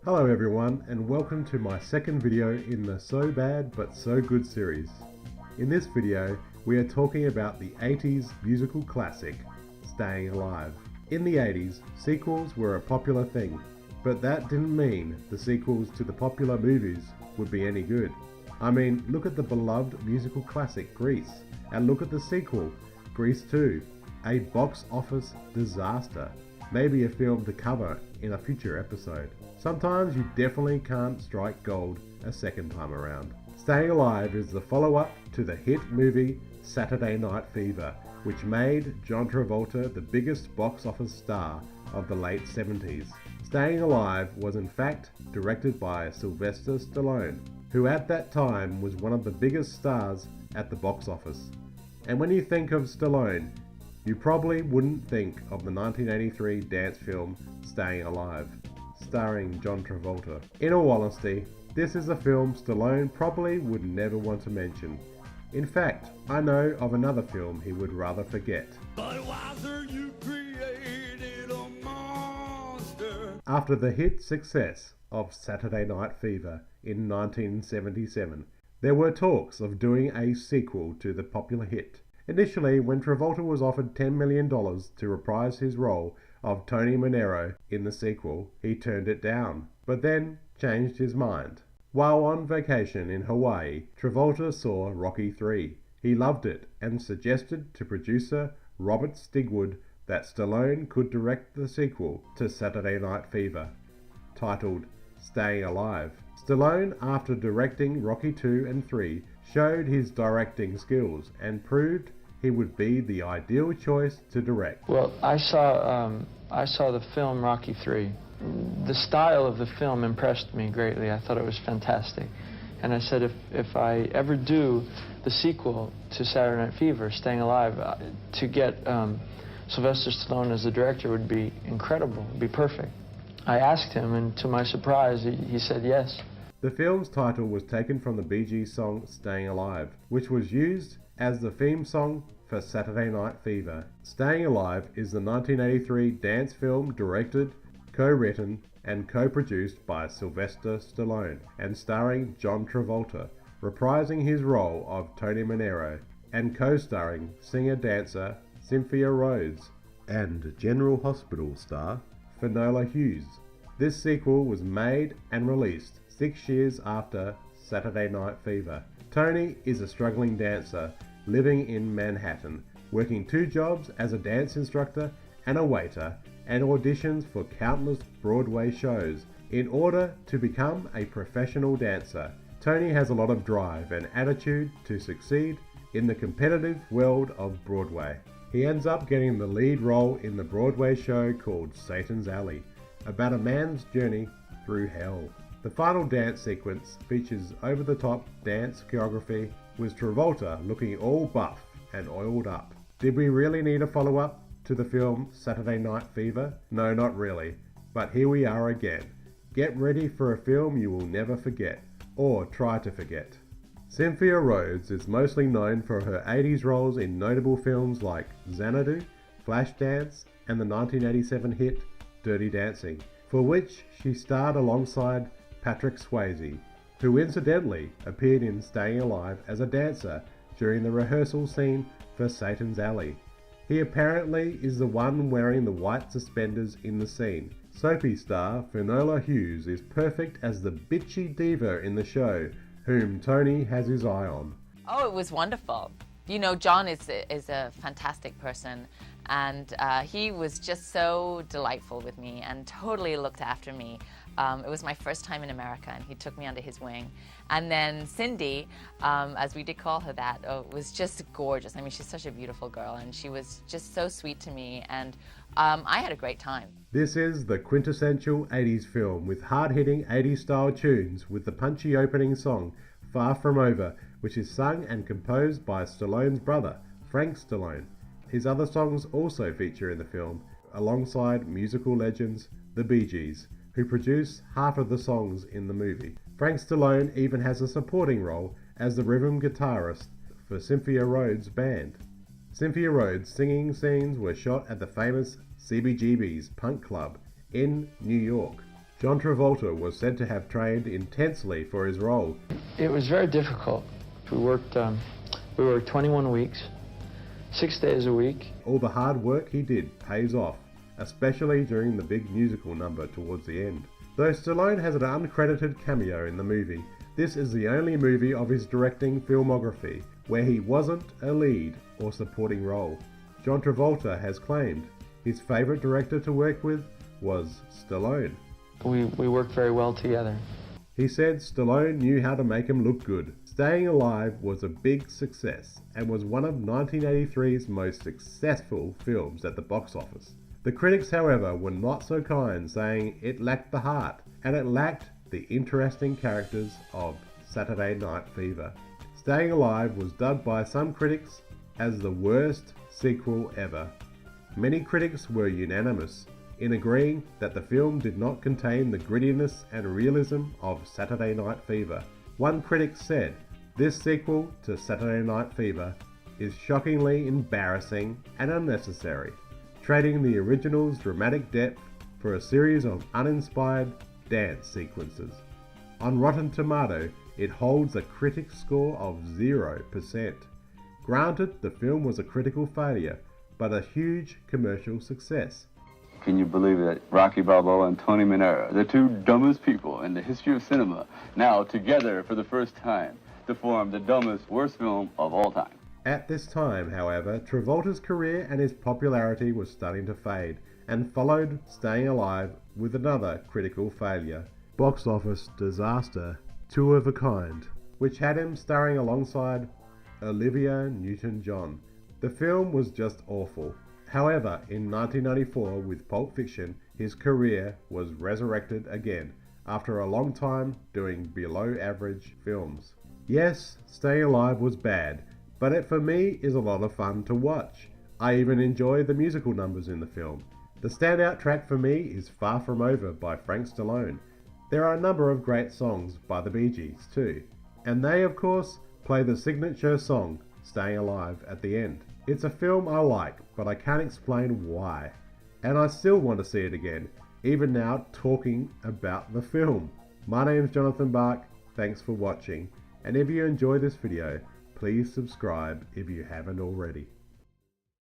Hello everyone, and welcome to my second video in the So Bad But So Good series. In this video, we are talking about the 80s musical classic, Staying Alive. In the 80s, sequels were a popular thing, but that didn't mean the sequels to the popular movies would be any good. I mean, look at the beloved musical classic Grease, and look at the sequel, Grease 2, a box office disaster. Maybe a film to cover in a future episode. Sometimes you definitely can't strike gold a second time around. Staying Alive is the follow-up to the hit movie Saturday Night Fever, which made John Travolta the biggest box office star of the late 70s. Staying Alive was in fact directed by Sylvester Stallone, who at that time was one of the biggest stars at the box office. And when you think of Stallone, you probably wouldn't think of the 1983 dance film Staying Alive, starring John Travolta. In all honesty, this is a film Stallone probably would never want to mention. In fact, I know of another film he would rather forget. Budweiser, you created a monster. After the hit success of Saturday Night Fever in 1977, there were talks of doing a sequel to the popular hit. Initially, when Travolta was offered $10 million to reprise his role of Tony Manero in the sequel, he turned it down, but then changed his mind. While on vacation in Hawaii, Travolta saw Rocky III. He loved it and suggested to producer Robert Stigwood that Stallone could direct the sequel to Saturday Night Fever, titled Staying Alive. Stallone, after directing Rocky II and III, showed his directing skills and proved he would be the ideal choice to direct. Well, I saw the film Rocky III. The style of the film impressed me greatly. I thought it was fantastic. And I said if I ever do the sequel to Saturday Night Fever, Staying Alive, to get Sylvester Stallone as the director would be incredible, would be perfect. I asked him, and to my surprise, he said yes. The film's title was taken from the Bee Gees song Staying Alive, which was used as the theme song for Saturday Night Fever. Staying Alive is the 1983 dance film directed, co-written and co-produced by Sylvester Stallone and starring John Travolta, reprising his role of Tony Manero, and co-starring singer-dancer Cynthia Rhodes and General Hospital star Finola Hughes. This sequel was made and released 6 years after Saturday Night Fever. Tony is a struggling dancer living in Manhattan, working 2 jobs as a dance instructor and a waiter, and auditions for countless Broadway shows in order to become a professional dancer. Tony has a lot of drive and attitude to succeed in the competitive world of Broadway. He ends up getting the lead role in the Broadway show called Satan's Alley, about a man's journey through hell. The final dance sequence features over-the-top dance choreography with Travolta looking all buff and oiled up. Did we really need a follow-up to the film Saturday Night Fever? No, not really. But here we are again. Get ready for a film you will never forget, or try to forget. Cynthia Rhodes is mostly known for her 80s roles in notable films like Xanadu, Flashdance, and the 1987 hit Dirty Dancing, for which she starred alongside Patrick Swayze, who incidentally appeared in Staying Alive as a dancer during the rehearsal scene for Satan's Alley. He apparently is the one wearing the white suspenders in the scene. Soapy star Finola Hughes is perfect as the bitchy diva in the show, whom Tony has his eye on. Oh, it was wonderful. You know, John is a fantastic person, and he was just so delightful with me and totally looked after me. It was my first time in America, and he took me under his wing. And then Cindy, as we did call her that, was just gorgeous. I mean, she's such a beautiful girl, and she was just so sweet to me, and I had a great time. This is the quintessential 80s film with hard-hitting 80s style tunes with the punchy opening song, Far From Over, which is sung and composed by Stallone's brother, Frank Stallone. His other songs also feature in the film, alongside musical legends, the Bee Gees, who produce half of the songs in the movie. Frank Stallone even has a supporting role as the rhythm guitarist for Cynthia Rhodes' band. Cynthia Rhodes' singing scenes were shot at the famous CBGB's Punk Club in New York. John Travolta was said to have trained intensely for his role. It was very difficult. We worked 21 weeks, 6 days a week. All the hard work he did pays off, especially during the big musical number towards the end. Though Stallone has an uncredited cameo in the movie, this is the only movie of his directing filmography where he wasn't a lead or supporting role. John Travolta has claimed his favourite director to work with was Stallone. We worked very well together. He said Stallone knew how to make him look good. Staying Alive was a big success and was one of 1983's most successful films at the box office. The critics, however, were not so kind, saying it lacked the heart and it lacked the interesting characters of Saturday Night Fever. Staying Alive was dubbed by some critics as the worst sequel ever. Many critics were unanimous in agreeing that the film did not contain the grittiness and realism of Saturday Night Fever. One critic said, "This sequel to Saturday Night Fever is shockingly embarrassing and unnecessary, trading the original's dramatic depth for a series of uninspired dance sequences." On Rotten Tomato, it holds a critic score of 0%. Granted, the film was a critical failure, but a huge commercial success. Can you believe that Rocky Balboa and Tony Manero, the two dumbest people in the history of cinema, now together for the first time to form the dumbest, worst film of all time? At this time, however, Travolta's career and his popularity was starting to fade, and followed Staying Alive with another critical failure, box office disaster Two of a Kind, which had him starring alongside Olivia Newton-John. The film was just awful. However, in 1994 with Pulp Fiction, his career was resurrected again after a long time doing below average films. Yes, Staying Alive was bad, but it for me is a lot of fun to watch. I even enjoy the musical numbers in the film. The standout track for me is Far From Over by Frank Stallone. There are a number of great songs by the Bee Gees too, and they of course play the signature song Staying Alive at the end. It's a film I like, but I can't explain why. And I still want to see it again, even now talking about the film. My name's JonnyBaak, thanks for watching, and if you enjoyed this video, please subscribe if you haven't already.